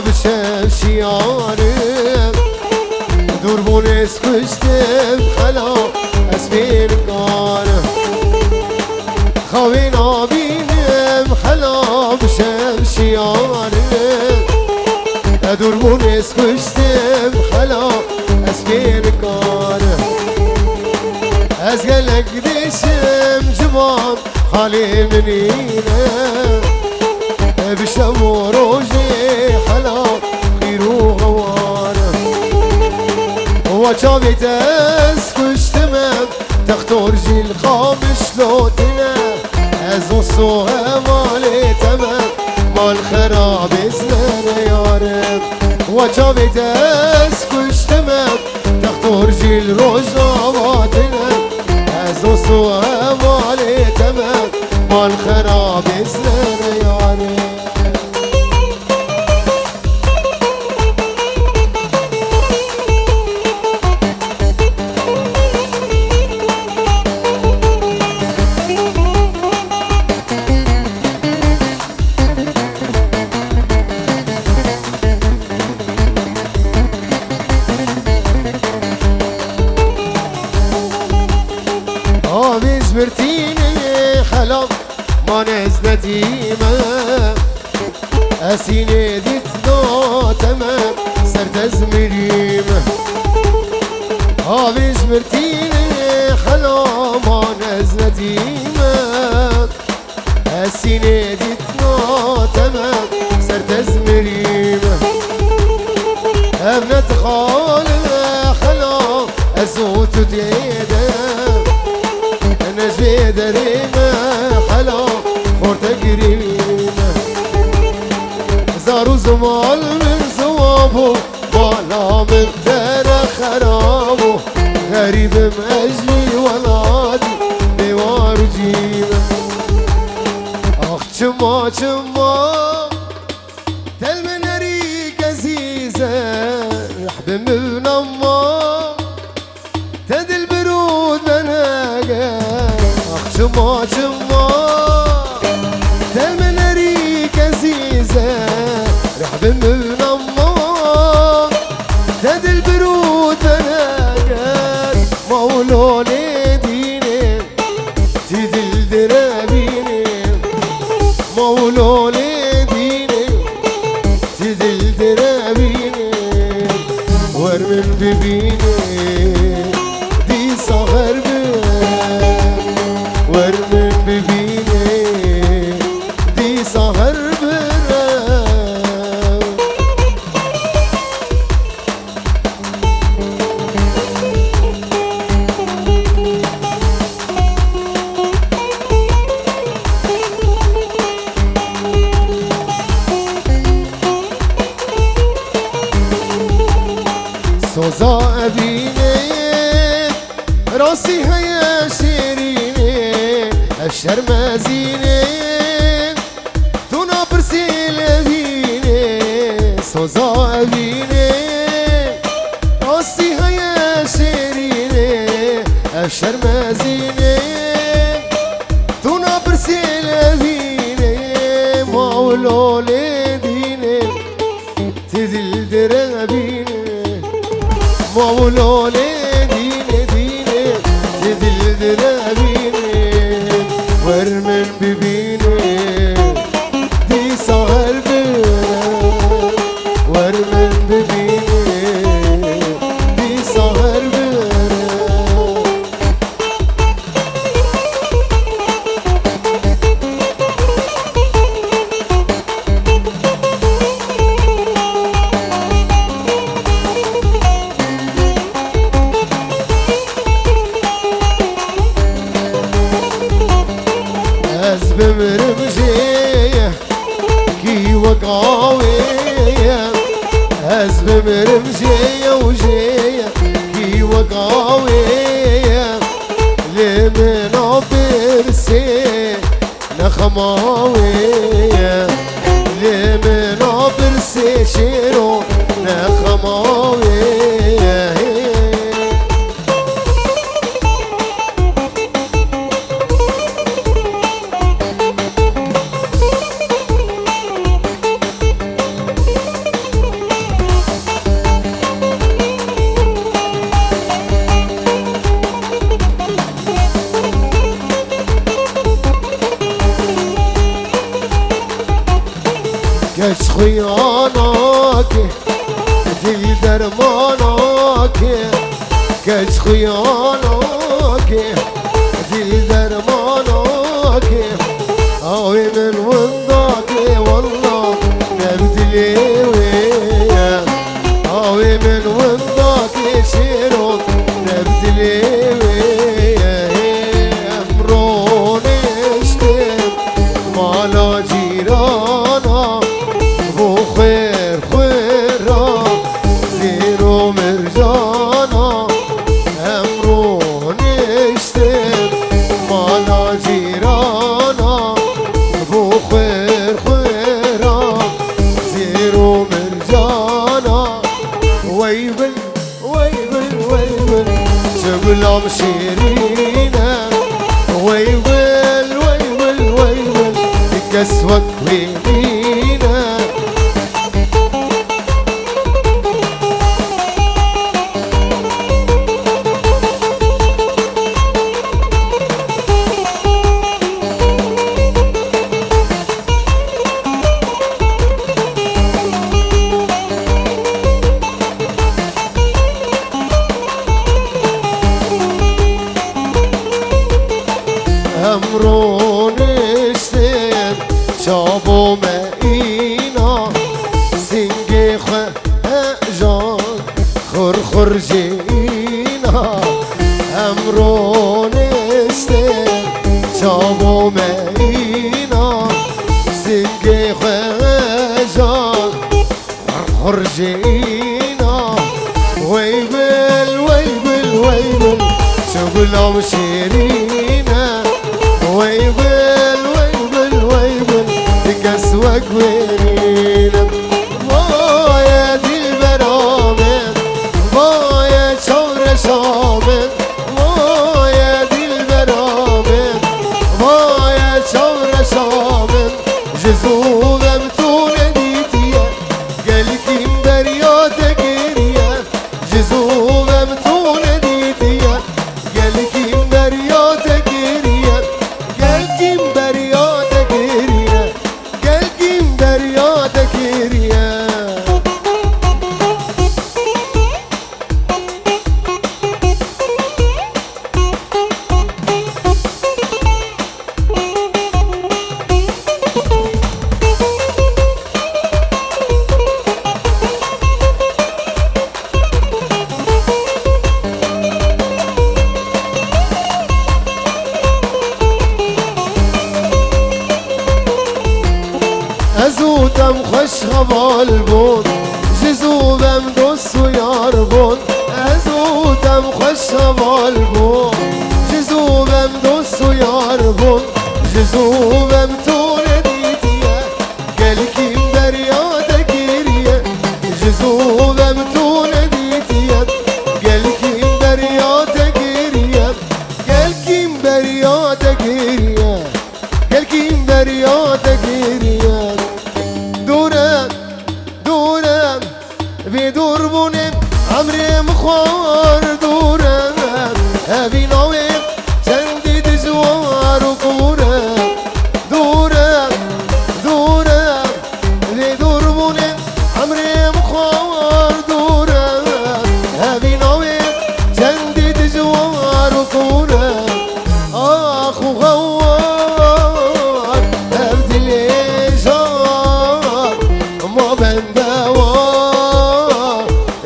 بشم شیارم دور بونس کشتم خلا اسمین کارم خوین آبینم خلا بشم شیارم دور بونس کشتم خلا اسمین کارم از گلک دیشم جوان خالی منینم بشم و روژی حلا خیرو غوارم و چاویت از کشتمم تختور جیل خامش لوتنه از اصو مالیتمم مال خراب ازنه یارم و چاویت از کشتمم تختور جیل روژاواتنه از اصو مالیتمم مال خراب ازنه یارم آویز برتینه حلام ما نزنتیمه اسینه دیت ناتمه سرد مريمه آویز برتینه حلام ما نزنتیمه اسینه دیت ناتمه سرد مريمه ابنت خال حلام ازوت دیده نجوی دریمه حلا خورت گریمه زارو زمال من زوابو بالا من در خرابو غریبم اجلی ولادی بیوار جیمه آخ چما چما دل من ریک عزیزه رحب من اما تدل برود من چما چما دل من ریک عزیزه رحب من اما تدل برود من مولون دینه تدل درابینه مولون دینه تدل درابینه ورمن ببینه دی صغر ورمن ببینه دی سهر برم سوزا ابینه راسي هيا شيريني الشرمازيني تونا برسيل بيني سوزا بيني راسي هيا شيريني الشرمازيني تونا برسيل بيني مولو لديني تدل درابيني مولو تدل درابيني ورمن ببيني دي سهر برم ورمن ببيني دي سهر برم بمرم جيه كي وقاوية هز بمرم جيه وجيه كي وقاوية لمن برسي نخماوية لمن برسي شيرو نخماوية دل درمانك کج خیانك دل درمانك آوی من ونداك والله نبدلي ويا آوی من ونداك شيرون نبدلي ويا امرون اشتم مالا جيرانا بو خير خيرا زيرو مرجانا امرون اشتم مالا جيرانا بو خير خيرا زيرو مرجانا ويبل ويبل ويبل شغلهم شيرينا ويبل ويبل ويبل كسوك ويمينا امرون اشتم شابو مئینا سنگی جان خور خور جینا امرون اشتم شابو مئینا سنگی جان خور خور جینا ویبل ویبل ویبل شغلهم شیرینا ويبل ويبل ويبل كسوك وينينا ويا دي البرامن ويا شور شامن ويا دي البرامن ويا شور شامن جزوب امتون ديتيا قال كيم بريات قريا جزوب امتون ديتيا قال كيم بريات قريا Gelkim beryada geriye Gelkim beryada geriye ازودم خوش حوال بود جزوبم دوست و یار بود ازودم خوش حوال بود جزوبم دوست و یار بود جزوبم تو ندیدیه گل کیم بریاد گریه جزوبم تو ندیدیه گل کیم بریاد گریه گل کیم بریاد گریه گل کیم بریاد گریه دورم دورم بدور بونم عمري مخوار دورم هبي نوم چندی دزوار و کورم دورم دورم بدور بونم عمري مخوار دورم هبي نوم چندی دزوار و کورم آخ و غوار هبدلی ما بندوار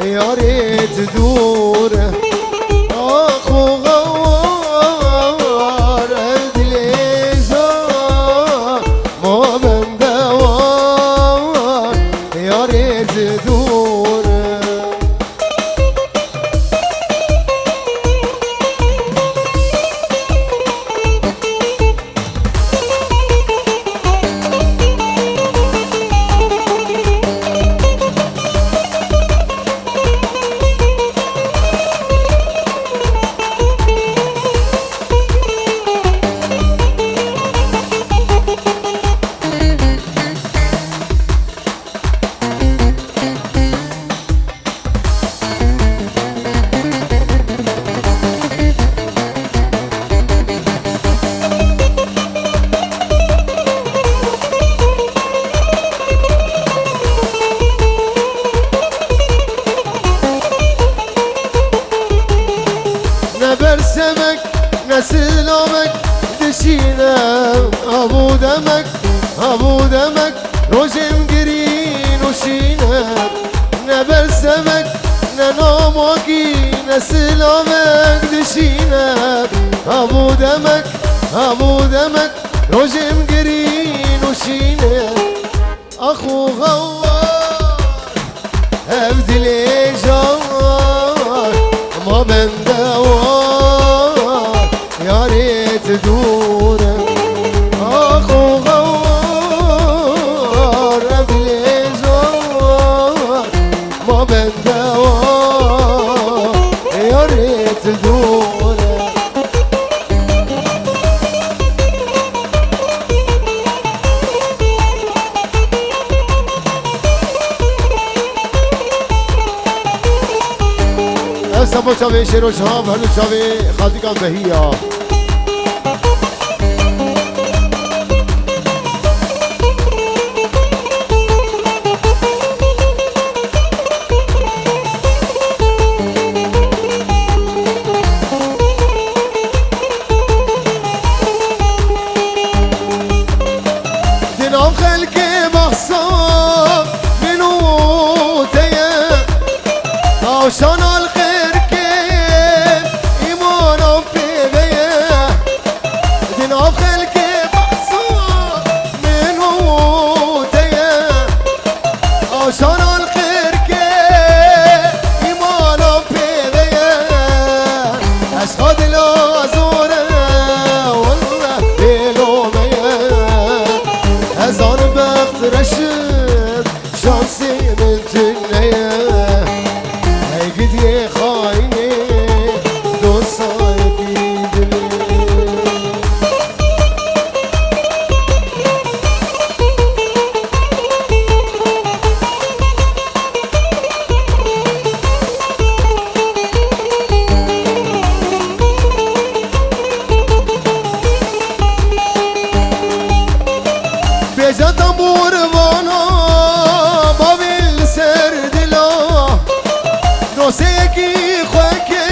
يا ريت تدور اخ وغوار الدليزار ما بندوار يا ريت تدور نسلامك دشینم ابو دمک روزم گرین و شینم نبرسمک نناماکی نسلامک دشینم ابو دمک روزم گرین و شینم اخو غوار ابدلی جار ما بندوار يا ريت دوره اخو غوار ابلي زوار ما بندوار يا ريت دوره سبو چاوی شیرو شام هنو چاوی خاطی کام بهیا دینام خلق محصاب منو تیه تاوشان الخير كيف إيمانهم في غيه دينهم خلق محصور من وتيه عشان الخير كيف إيمانهم في غيه أشهد لا زوره والله بلوميه أزار بخت رشد شانسي من تنيه گدی خاینه دوستای دیدنه بیجا تنبور وانا باویل سر دلا نوسيكي خوكي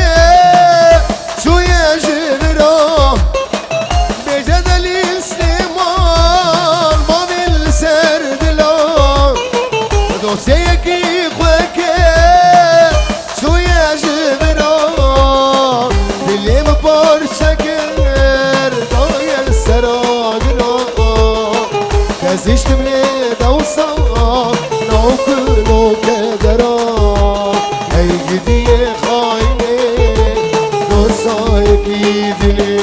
شوية جبرا بجد السليمان بابي السرد لا نوسيكي خوكي شوية جبرا دلي مبار شكر ضايا السراقرا كزيشت مني دوصا نوكلو كدرا گدی خاینه دوستای دیدنه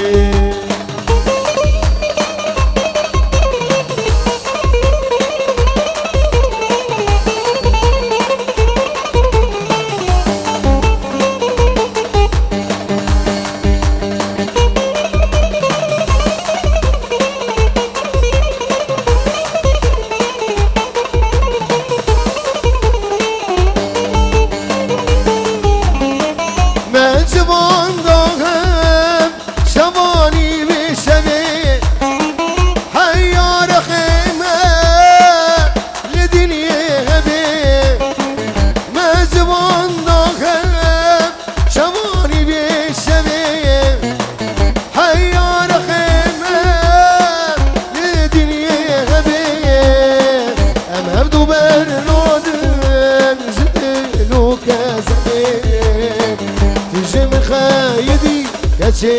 چه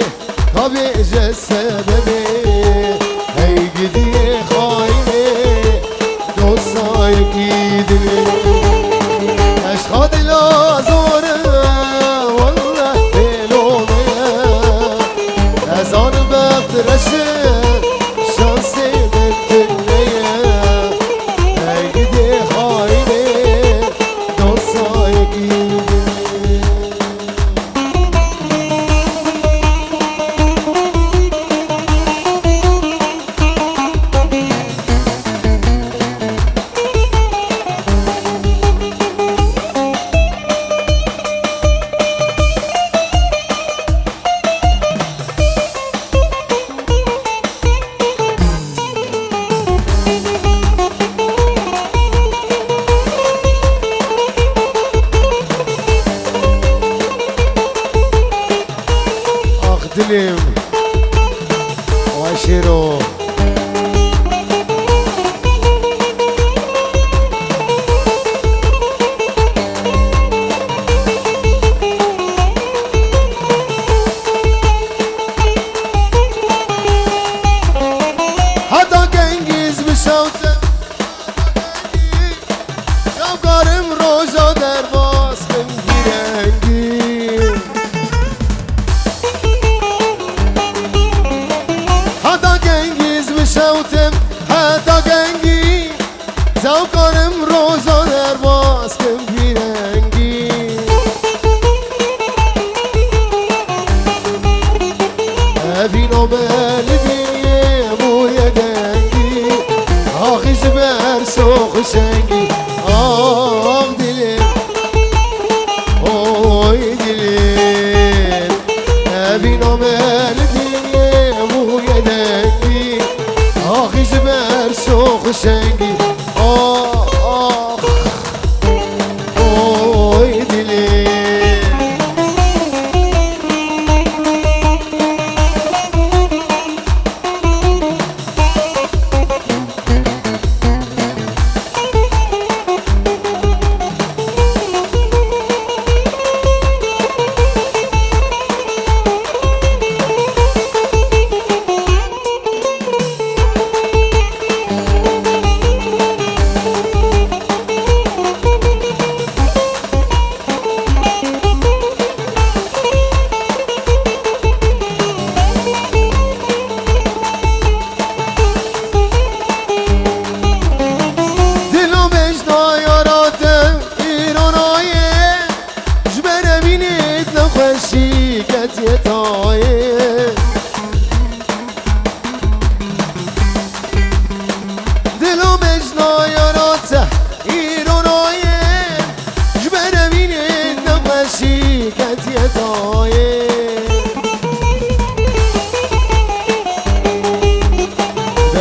کابه سببه ای گدی خاینه دوستای دیدنه اشخاص لازوره والله بلومه از آن وقت رشه شانسی بنتنه ای گدی خاینه دوستای دیدنه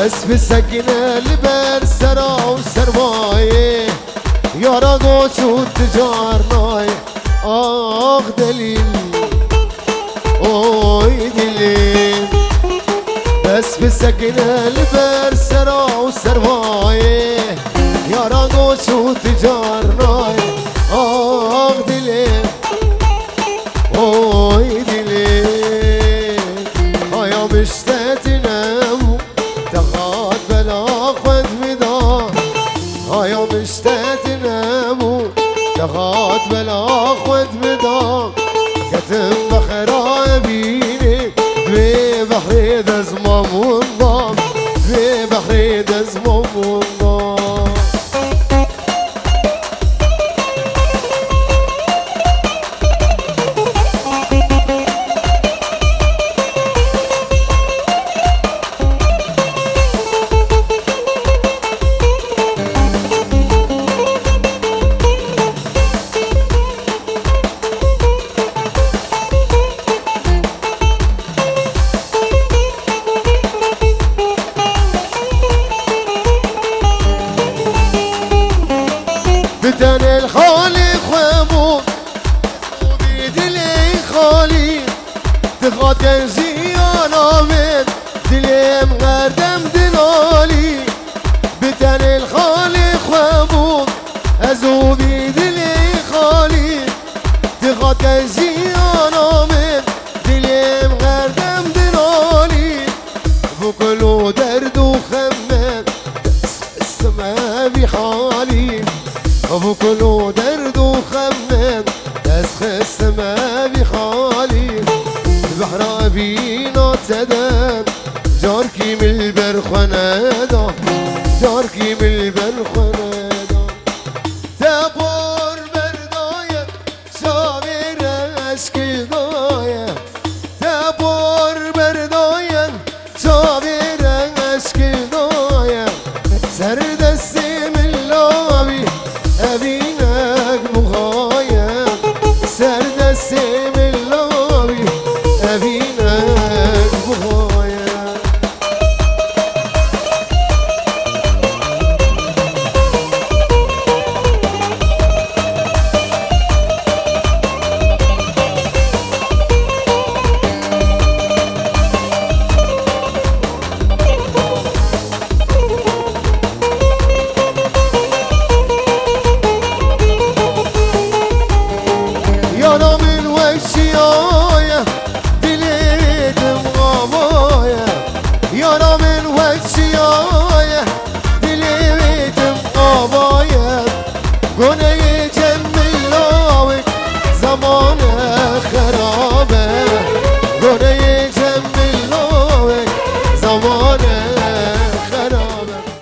بس بسكنة البر سرا وسرمايه يارا قوش وتجارناي آخ دليل اوي دليل بس بسكنة البر سرا وسرمايه يارا قوش وتجارناي آخ دليل اوي دليل هيا مشتاق نامو تخاط بلا خد مدار هيا مشتاق نامو تخاط بلا خد مدار كتم بخرابيني في بحر دزمم ونضام في بحر دزمم ونضام بدن الخالق وابوك وبيد لي خالي تغطى زيانا من دليم غردم دلالي بدن الخالق وابوك ازو بيد لي خالي تغطى زيانا من دليم غردم دلالي بكل درد وخمم السما بحالي ابو كله درد وخمم تسخ السما بخالي البحر بينا تدان جاركي من البرخنادا جاركي من البرخنادا تبور برداية شامر اشكي داية تبور برداية شامر اشكي داية سرد السم اللابي أبينك مغار